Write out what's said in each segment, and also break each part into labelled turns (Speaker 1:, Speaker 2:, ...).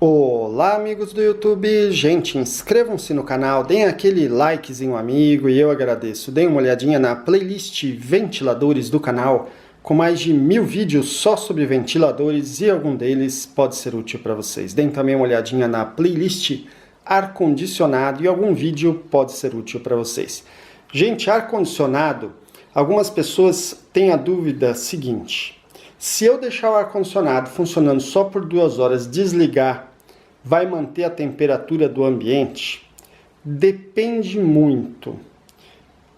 Speaker 1: Olá, amigos do YouTube. Gente, inscrevam-se no canal, deem aquele likezinho amigo e eu agradeço. Deem uma olhadinha na playlist ventiladores do canal, com mais de 1000 vídeos só sobre ventiladores e algum deles pode ser útil para vocês. Deem também uma olhadinha na playlist ar-condicionado e algum vídeo pode ser útil para vocês. Gente, ar-condicionado, algumas pessoas têm a dúvida seguinte: se eu deixar o ar-condicionado funcionando só por 2 horas, desligar, vai manter a temperatura do ambiente? Depende muito.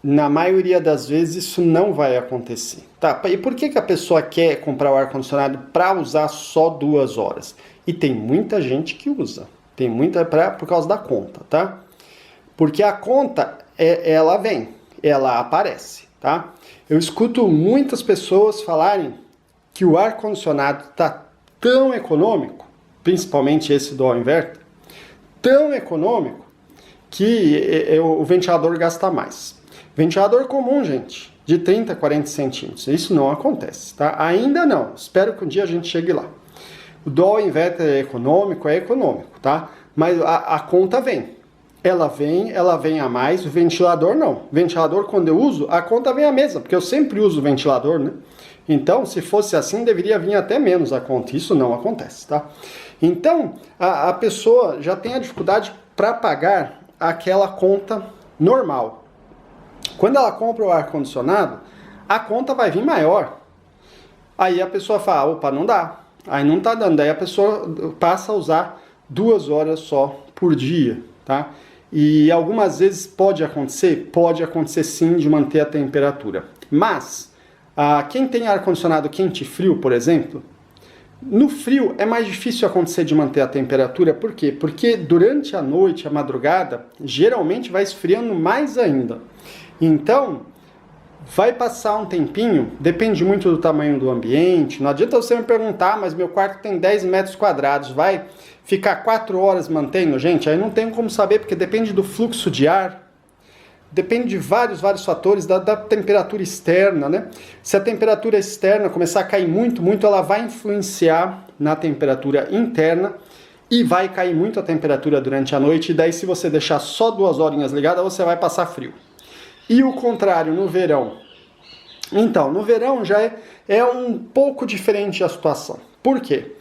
Speaker 1: Na maioria das vezes isso não vai acontecer. Tá? E por que a pessoa quer comprar o ar-condicionado para usar só 2 horas? E tem muita gente que usa. Tem muita por causa da conta, tá? Porque a conta, ela vem, ela aparece, tá? Eu escuto muitas pessoas falarem que o ar-condicionado está tão econômico, principalmente esse do inverter, tão econômico que o ventilador gasta mais. Ventilador comum, gente, de 30, 40 centímetros, isso não acontece, tá? Ainda não, espero que um dia a gente chegue lá. O do inverter é econômico, tá? Mas a conta vem. Ela vem a mais, o ventilador não. O ventilador, quando eu uso, a conta vem a mesma, porque eu sempre uso o ventilador, né? Então, se fosse assim, deveria vir até menos a conta. Isso não acontece, tá? Então, a pessoa já tem a dificuldade para pagar aquela conta normal. Quando ela compra o ar-condicionado, a conta vai vir maior. Aí a pessoa fala, opa, não dá. Aí não tá dando. Daí a pessoa passa a usar 2 horas só por dia, tá? E algumas vezes pode acontecer sim de manter a temperatura. Mas quem tem ar-condicionado quente e frio, por exemplo, no frio é mais difícil acontecer de manter a temperatura. Por quê? Porque durante a noite, a madrugada, geralmente vai esfriando mais ainda. Então, vai passar um tempinho, depende muito do tamanho do ambiente. Não adianta você me perguntar, mas meu quarto tem 10 metros quadrados, vai ficar 4 horas mantendo? Gente, aí não tem como saber, porque depende do fluxo de ar. Depende de vários fatores, da temperatura externa, né? Se a temperatura externa começar a cair muito, ela vai influenciar na temperatura interna e vai cair muito a temperatura durante a noite. E daí, se você deixar só 2 horinhas ligadas, você vai passar frio. E o contrário, no verão. Então, no verão já é um pouco diferente a situação. Por quê?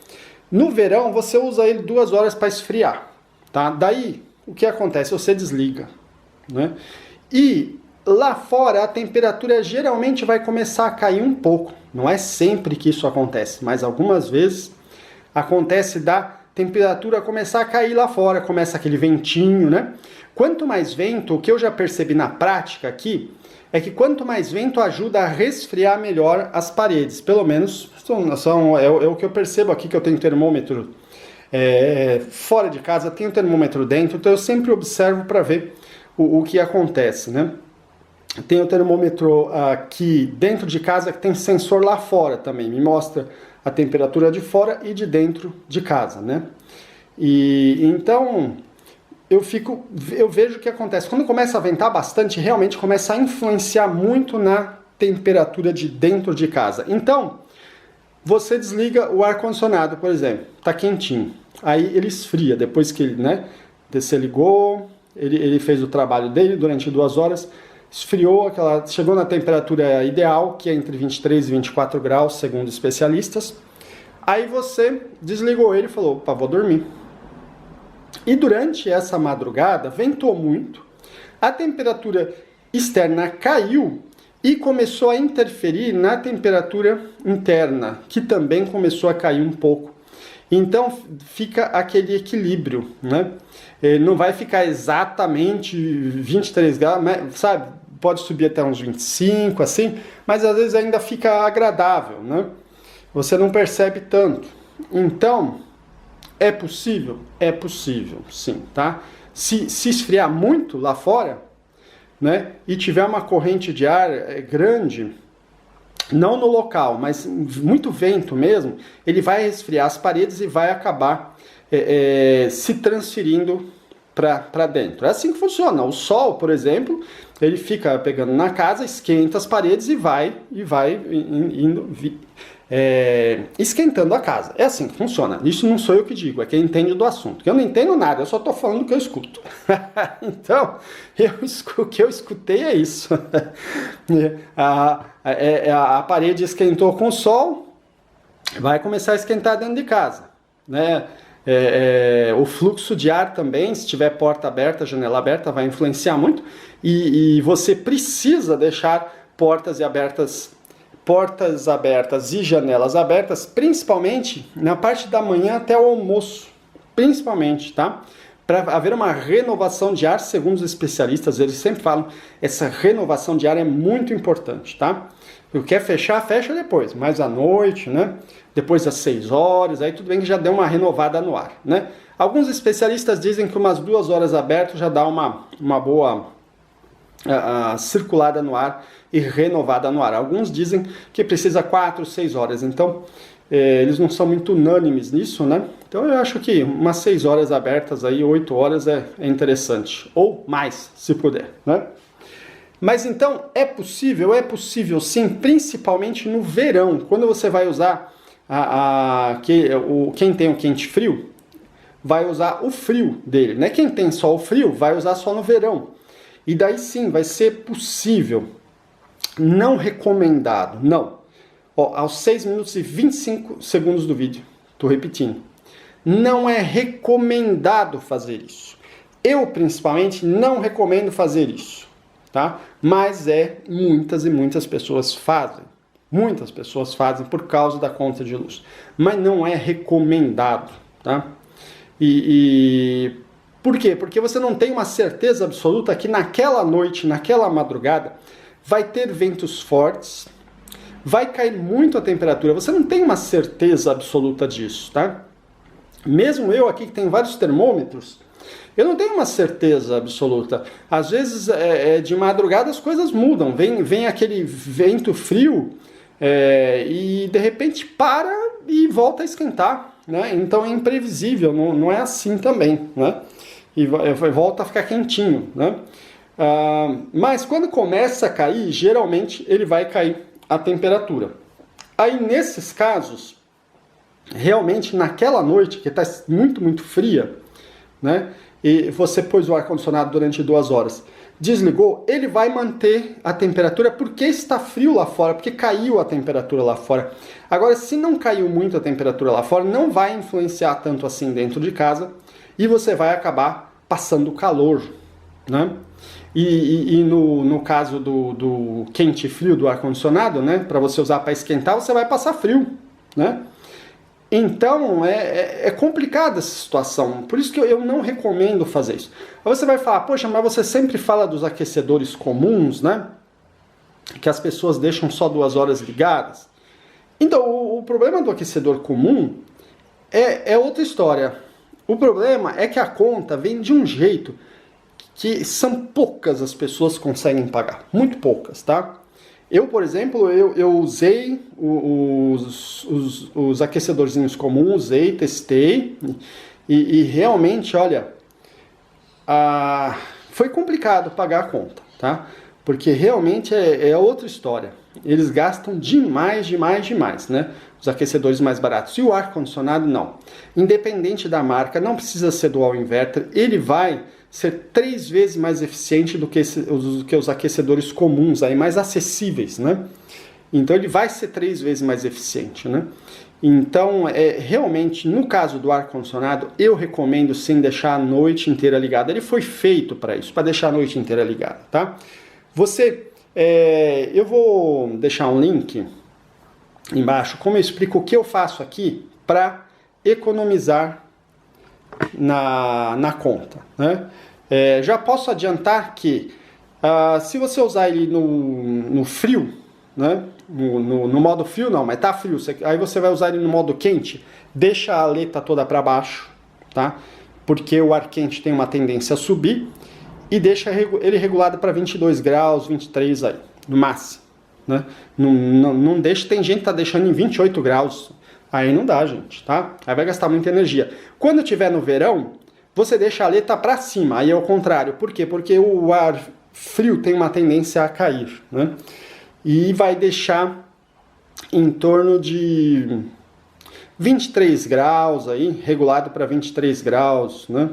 Speaker 1: No verão, você usa ele 2 horas para esfriar, tá? Daí, o que acontece? Você desliga, né? E lá fora a temperatura geralmente vai começar a cair um pouco. Não é sempre que isso acontece, mas algumas vezes acontece da temperatura começar a cair lá fora, começa aquele ventinho, né? Quanto mais vento, o que eu já percebi na prática aqui, é que quanto mais vento ajuda a resfriar melhor as paredes. Pelo menos é o que eu percebo aqui, que eu tenho termômetro fora de casa, tenho termômetro dentro, então eu sempre observo para ver o que acontece, né? Tem o termômetro aqui dentro de casa, que tem sensor lá fora também, me mostra a temperatura de fora e de dentro de casa, né? E então eu vejo o que acontece. Quando começa a ventar bastante, realmente começa a influenciar muito na temperatura de dentro de casa. Então, você desliga o ar-condicionado, por exemplo, tá quentinho, aí ele esfria, depois que ele, né, você ligou, ele fez o trabalho dele durante 2 horas, esfriou, chegou na temperatura ideal, que é entre 23 e 24 graus, segundo especialistas. Aí você desligou ele e falou, opa, vou dormir. E durante essa madrugada, ventou muito, a temperatura externa caiu e começou a interferir na temperatura interna, que também começou a cair um pouco. Então fica aquele equilíbrio, né? Não vai ficar exatamente 23 graus, sabe? Pode subir até uns 25, assim, mas às vezes ainda fica agradável, né? Você não percebe tanto. Então, é possível? É possível, sim, tá? Se esfriar muito lá fora, né? E tiver uma corrente de ar grande, não no local, mas muito vento mesmo, ele vai resfriar as paredes e vai acabar se transferindo para dentro. É assim que funciona. O sol, por exemplo, ele fica pegando na casa, esquenta as paredes e vai indo, esquentando a casa. É assim que funciona. Isso não sou eu que digo, é quem entende do assunto. Eu não entendo nada, eu só estou falando o que eu escuto. Então, o que eu escutei é isso. A parede esquentou com o sol, vai começar a esquentar dentro de casa, né? O fluxo de ar também, se tiver porta aberta, janela aberta, vai influenciar muito, e você precisa deixar portas abertas e janelas abertas, principalmente na parte da manhã até o almoço, principalmente, tá? Para haver uma renovação de ar, segundo os especialistas, eles sempre falam, essa renovação de ar é muito importante, tá? Quer fechar, fecha depois, mais à noite, né? Depois das 6 horas, aí tudo bem que já deu uma renovada no ar, né? Alguns especialistas dizem que umas 2 horas aberto já dá uma boa circulada no ar e renovada no ar. Alguns dizem que precisa 4, 6 horas, então eles não são muito unânimes nisso, né? Então eu acho que umas 6 horas abertas aí, 8 horas é interessante, ou mais, se puder, né? Mas então é possível sim, principalmente no verão, quando você vai usar quem tem o quente frio, vai usar o frio dele, né? Quem tem só o frio, vai usar só no verão. E daí sim, vai ser possível, não recomendado, não. Ó, aos 6 minutos e 25 segundos do vídeo, tô repetindo, não é recomendado fazer isso. Eu, principalmente, não recomendo fazer isso, tá? Mas muitas e muitas pessoas fazem. Muitas pessoas fazem por causa da conta de luz. Mas não é recomendado, tá? Por quê? Porque você não tem uma certeza absoluta que naquela noite, naquela madrugada, vai ter ventos fortes, vai cair muito a temperatura. Você não tem uma certeza absoluta disso, tá? Mesmo eu aqui que tenho vários termômetros, eu não tenho uma certeza absoluta. Às vezes, de madrugada as coisas mudam. Vem aquele vento frio e de repente para e volta a esquentar, né? Então é imprevisível, não é assim também, né? E volta a ficar quentinho, né? Mas quando começa a cair, geralmente ele vai cair a temperatura. Aí nesses casos, realmente naquela noite que está muito, muito fria, né? E você pôs o ar-condicionado durante 2 horas, desligou, ele vai manter a temperatura porque está frio lá fora, porque caiu a temperatura lá fora. Agora, se não caiu muito a temperatura lá fora, não vai influenciar tanto assim dentro de casa e você vai acabar passando calor, né? E no caso do quente e frio do ar-condicionado, né, para você usar para esquentar, você vai passar frio, né? Então, é complicada essa situação. Por isso que eu não recomendo fazer isso. Aí você vai falar, poxa, mas você sempre fala dos aquecedores comuns, né? Que as pessoas deixam só 2 horas ligadas. Então, o problema do aquecedor comum é outra história. O problema é que a conta vem de um jeito que são poucas as pessoas que conseguem pagar. Muito poucas, tá? Eu, por exemplo, eu usei os aquecedorzinhos comuns, usei, testei, e realmente, olha, foi complicado pagar a conta, tá? Porque realmente é outra história. Eles gastam demais, né? Os aquecedores mais baratos. E o ar-condicionado, não. Independente da marca, não precisa ser dual inverter, ele vai ser 3 vezes mais eficiente do que os aquecedores comuns, aí, mais acessíveis, né? Então ele vai ser 3 vezes mais eficiente, né? Então, realmente, no caso do ar-condicionado, eu recomendo sim deixar a noite inteira ligada. Ele foi feito para isso, para deixar a noite inteira ligada, tá? Eu vou deixar um link embaixo, como eu explico o que eu faço aqui para economizar na conta, né? Já posso adiantar que se você usar ele no frio, né? No modo frio não, mas tá frio, aí você vai usar ele no modo quente, deixa a aleta toda para baixo, tá? Porque o ar quente tem uma tendência a subir, e deixa ele regulado para 22 graus, 23 aí, no máximo, né? Não deixa, tem gente que tá deixando em 28 graus, aí não dá, gente, tá? Aí vai gastar muita energia. Quando tiver no verão, você deixa a aleta para cima, aí é o contrário. Por quê? Porque o ar frio tem uma tendência a cair, né? E vai deixar em torno de 23 graus aí, regulado para 23 graus, né?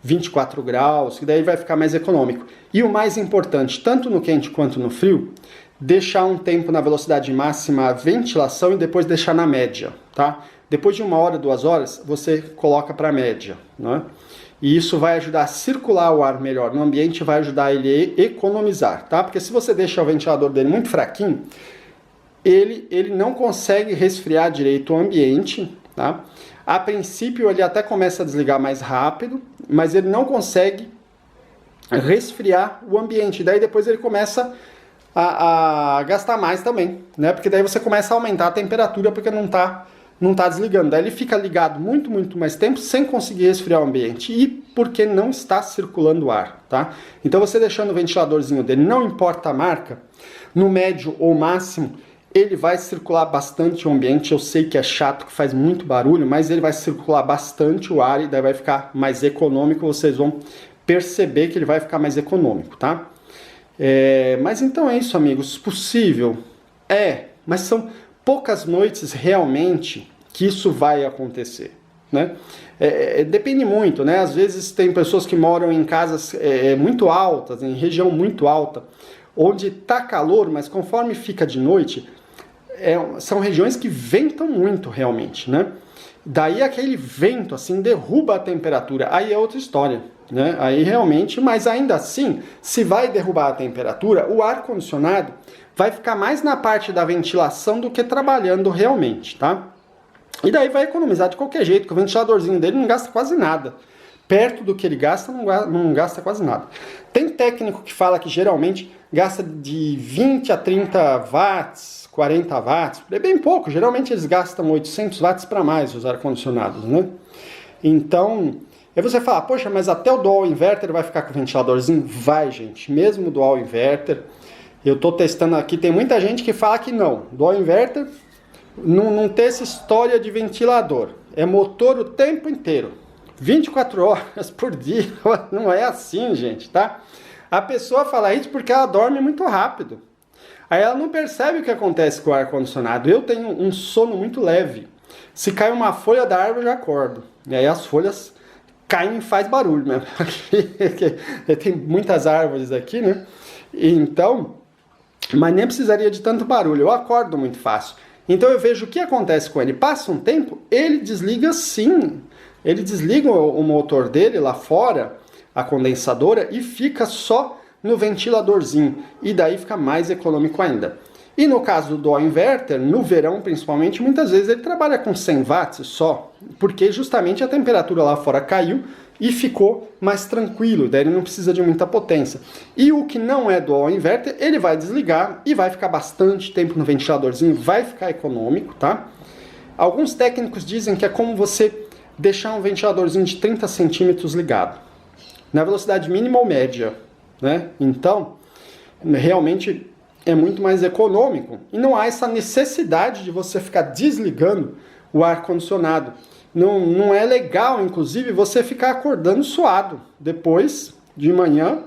Speaker 1: 24 graus, que daí vai ficar mais econômico. E o mais importante, tanto no quente quanto no frio, deixar um tempo na velocidade máxima a ventilação e depois deixar na média, tá? Depois de 1 hora, 2 horas, você coloca para a média, né? E isso vai ajudar a circular o ar melhor no ambiente, vai ajudar ele a economizar, tá? Porque se você deixa o ventilador dele muito fraquinho, ele não consegue resfriar direito o ambiente, tá? A princípio ele até começa a desligar mais rápido, mas ele não consegue resfriar o ambiente. Daí depois ele começa a gastar mais também, né? Porque daí você começa a aumentar a temperatura porque não tá desligando. Daí ele fica ligado muito mais tempo sem conseguir resfriar o ambiente e porque não está circulando o ar, tá? Então você deixando o ventiladorzinho dele, não importa a marca, no médio ou máximo, ele vai circular bastante o ambiente. Eu sei que é chato, que faz muito barulho, mas ele vai circular bastante o ar e daí vai ficar mais econômico. Vocês vão perceber que ele vai ficar mais econômico, tá? Mas então é isso, amigos. Possível? Mas são poucas noites realmente que isso vai acontecer, né? Depende muito, né? Às vezes tem pessoas que moram em casas muito altas, em região muito alta, onde tá calor, mas conforme fica de noite, são regiões que ventam muito realmente, né? Daí aquele vento assim derruba a temperatura, aí é outra história, né? Aí realmente, mas ainda assim, se vai derrubar a temperatura, o ar-condicionado vai ficar mais na parte da ventilação do que trabalhando realmente, tá? E daí vai economizar de qualquer jeito, que o ventiladorzinho dele não gasta quase nada. Perto do que ele gasta, não gasta quase nada. Tem técnico que fala que geralmente gasta de 20 a 30 watts, 40 watts, é bem pouco, geralmente eles gastam 800 watts para mais os ar-condicionados, né? Então, aí você fala, poxa, mas até o dual inverter vai ficar com o ventiladorzinho? Vai, gente, mesmo o dual inverter, eu tô testando aqui, tem muita gente que fala que não, dual inverter não tem essa história de ventilador, é motor o tempo inteiro, 24 horas por dia, não é assim, gente, tá? A pessoa fala isso porque ela dorme muito rápido. Aí ela não percebe o que acontece com o ar-condicionado. Eu tenho um sono muito leve. Se cai uma folha da árvore, eu já acordo. E aí as folhas caem e faz barulho mesmo. Tem muitas árvores aqui, né? Então, mas nem precisaria de tanto barulho. Eu acordo muito fácil. Então eu vejo o que acontece com ele. Passa um tempo, ele desliga sim. Ele desliga o motor dele lá fora, a condensadora, e fica só no ventiladorzinho, e daí fica mais econômico ainda. E no caso do dual inverter, no verão principalmente, muitas vezes ele trabalha com 100 watts só, porque justamente a temperatura lá fora caiu e ficou mais tranquilo, daí ele não precisa de muita potência. E o que não é dual inverter, ele vai desligar e vai ficar bastante tempo no ventiladorzinho, vai ficar econômico, tá? Alguns técnicos dizem que é como você deixar um ventiladorzinho de 30 centímetros ligado, na velocidade mínima ou média, né? Então, realmente é muito mais econômico e não há essa necessidade de você ficar desligando o ar-condicionado. Não é legal, inclusive, você ficar acordando suado depois de manhã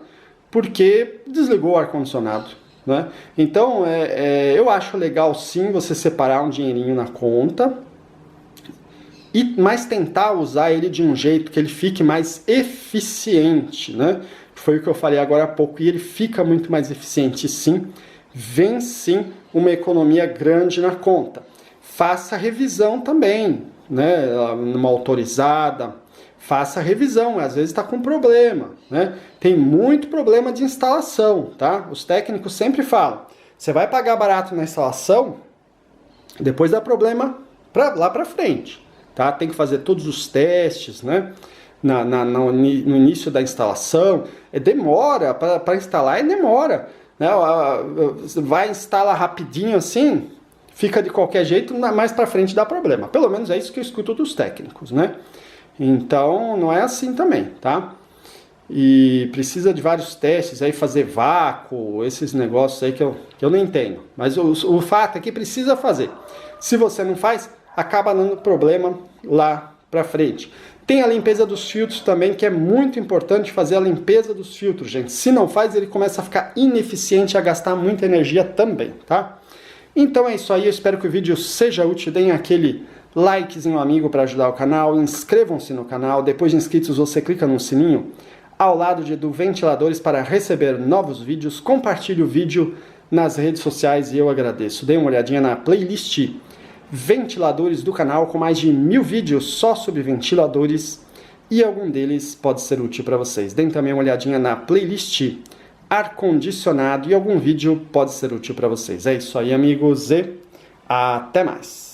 Speaker 1: porque desligou o ar-condicionado, né? Então, eu acho legal sim você separar um dinheirinho na conta, mas tentar usar ele de um jeito que ele fique mais eficiente, né? Foi o que eu falei agora há pouco, e ele fica muito mais eficiente sim, vem sim uma economia grande na conta. Faça revisão também, né? Numa autorizada, faça revisão, às vezes está com problema, né? Tem muito problema de instalação, tá? Os técnicos sempre falam, você vai pagar barato na instalação, depois dá problema lá para frente, tá? Tem que fazer todos os testes, né? No início da instalação, demora, para instalar demora, né? Vai instalar rapidinho assim, fica de qualquer jeito, mais para frente dá problema. Pelo menos é isso que eu escuto dos técnicos, né? Então não é assim também, tá? E precisa de vários testes, aí fazer vácuo, esses negócios aí que eu não entendo. Mas o fato é que precisa fazer. Se você não faz, acaba dando problema lá para frente. Tem a limpeza dos filtros também, que é muito importante fazer a limpeza dos filtros, gente. Se não faz, ele começa a ficar ineficiente, a gastar muita energia também, tá? Então é isso aí, eu espero que o vídeo seja útil, deem aquele likezinho amigo para ajudar o canal, inscrevam-se no canal, depois de inscritos você clica no sininho ao lado do Ventiladores para receber novos vídeos, compartilhe o vídeo nas redes sociais e eu agradeço. Dê uma olhadinha na playlist Ventiladores do canal com mais de 1000 vídeos só sobre ventiladores e algum deles pode ser útil para vocês. Deem também uma olhadinha na playlist ar-condicionado e algum vídeo pode ser útil para vocês. É isso aí, amigos, e até mais!